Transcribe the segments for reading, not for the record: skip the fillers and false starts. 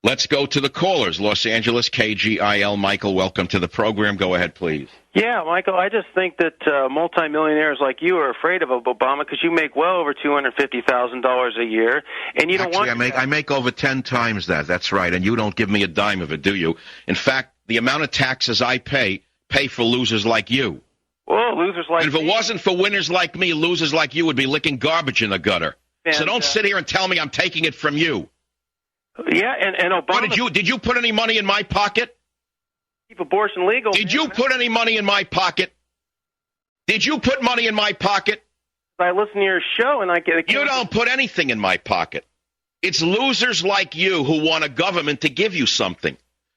Let's go to the callers. Los Angeles, KGIL. Michael, welcome to the program. Go ahead, please. Yeah, Michael, I just think that multimillionaires like you are afraid of Obama because you make well over $250,000 a year, and you don't want. I make over 10 times that. That's right, and you don't give me a dime of it, do you? In fact, the amount of taxes I pay for losers like you. Well, losers like. And if it wasn't for winners like me, losers like you would be licking garbage in the gutter. And, so don't sit here and tell me I'm taking it from you. Yeah, and Obama. Did you put any money in my pocket? Keep abortion legal. Did you put any money in my pocket? Did you put money in my pocket? I listen to your show and I get. You don't put anything in my pocket. It's losers like you who want a government to give you something.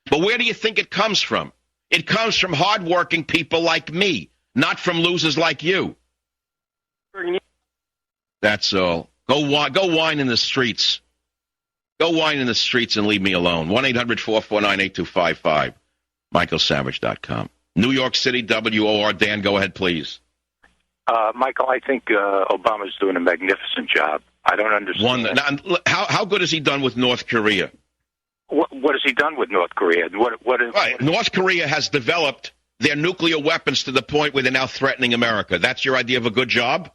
But where do you think it comes from? It comes from hardworking people like me, not from losers like you. That's all. Go whine in the streets. Go whine in the streets and leave me alone. 1-800-449-8255. MichaelSavage.com. New York City, WOR. Dan, go ahead, please. Michael, I think Obama's doing a magnificent job. I don't understand. How good has he done with North Korea? What has he done with North Korea? North Korea has developed their nuclear weapons to the point where they're now threatening America. That's your idea of a good job?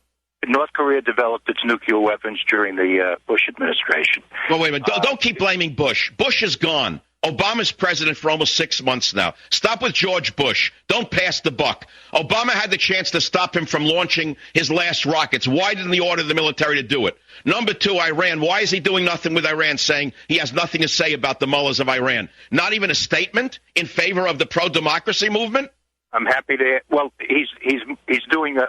North Korea developed its nuclear weapons during the Bush administration. Well, wait a minute. Don't keep blaming Bush. Bush is gone. Obama's president for almost 6 months now. Stop with George Bush. Don't pass the buck. Obama had the chance to stop him from launching his last rockets. Why didn't he order the military to do it? Number two, Iran. Why is he doing nothing with Iran, saying he has nothing to say about the mullahs of Iran? Not even a statement in favor of the pro-democracy movement? I'm happy to. Well, he's doing a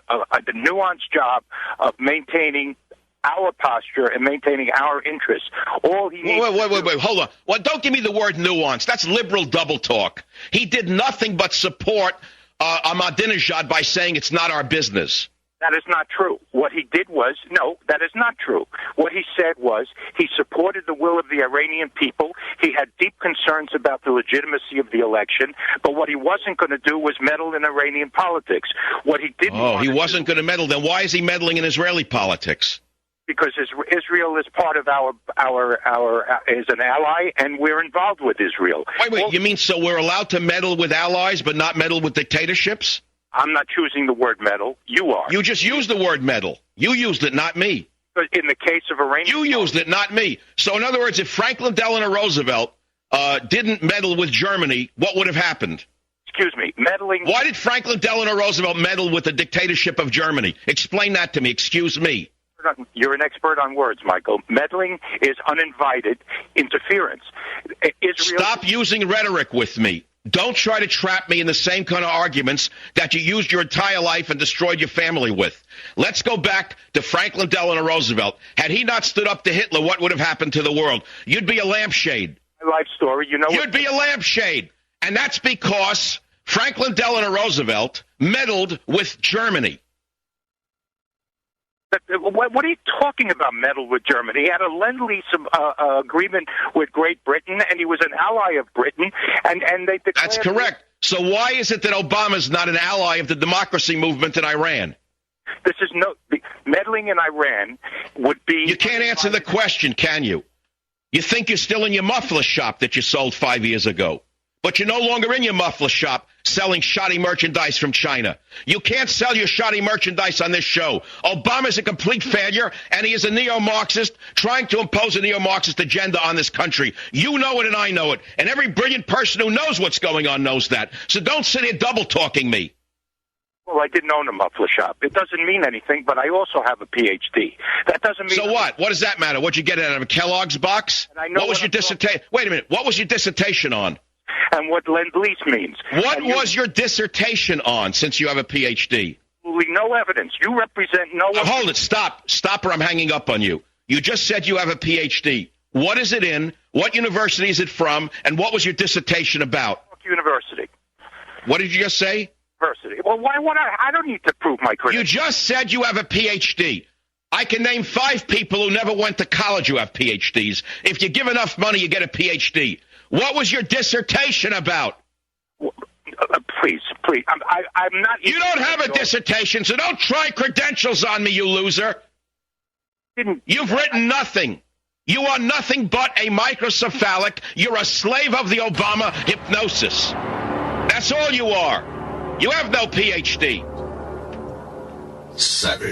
nuanced job of maintaining our posture and maintaining our interests. All he needs. Wait, hold on. Well, don't give me the word nuance. That's liberal double talk. He did nothing but support Ahmadinejad by saying it's not our business. That is not true. What he did was, no, that is not true. What he said was he supported the will of the Iranian people. He had deep concerns about the legitimacy of the election, but what he wasn't going to do was meddle in Iranian politics. What he didn't. Oh, he wasn't going to meddle. Then why is he meddling in Israeli politics? Because Israel is part of our is an ally, and we're involved with Israel. Wait, you mean so we're allowed to meddle with allies, but not meddle with dictatorships? I'm not choosing the word meddle. You are. You just used the word meddle. You used it, not me. But in the case of Iranian... You used it, not me. So in other words, if Franklin Delano Roosevelt didn't meddle with Germany, what would have happened? Excuse me, meddling... Why did Franklin Delano Roosevelt meddle with the dictatorship of Germany? Explain that to me. Excuse me. You're an expert on words, Michael. Meddling is uninvited interference. Stop using rhetoric with me. Don't try to trap me in the same kind of arguments that you used your entire life and destroyed your family with. Let's go back to Franklin Delano Roosevelt. Had he not stood up to Hitler, what would have happened to the world? You'd be a lampshade. My life story, you know. You'd be a lampshade. And that's because Franklin Delano Roosevelt meddled with Germany. What are you talking about, meddle with Germany? He had a Lend-Lease agreement with Great Britain, and he was an ally of Britain, and they declared... That's correct. So why is it that Obama's not an ally of the democracy movement in Iran? This is meddling in Iran would be... You can't answer the question, can you? You think you're still in your muffler shop that you sold 5 years ago. But you're no longer in your muffler shop selling shoddy merchandise from China. You can't sell your shoddy merchandise on this show. Obama's a complete failure, and he is a neo-Marxist trying to impose a neo-Marxist agenda on this country. You know it, and I know it. And every brilliant person who knows what's going on knows that. So don't sit here double-talking me. Well, I didn't own a muffler shop. It doesn't mean anything, but I also have a Ph.D. That doesn't mean... So what? What does that matter? What'd you get out of a Kellogg's box? What was your dissertation? Wait a minute. What was your dissertation on? And what Lend-Lease means. What was your dissertation on, since you have a Ph.D.? No evidence. You represent no... Hold it. Stop, or I'm hanging up on you. You just said you have a Ph.D. What is it in? What university is it from? And what was your dissertation about? University. What did you just say? University. Well, why would I don't need to prove my credentials. You just said you have a Ph.D. I can name 5 people who never went to college who have Ph.D.s. If you give enough money, you get a Ph.D. What was your dissertation about? Please. I'm not... You don't have a dissertation, so don't try credentials on me, you loser. You've written nothing. You are nothing but a microcephalic. You're a slave of the Obama hypnosis. That's all you are. You have no PhD. Savage.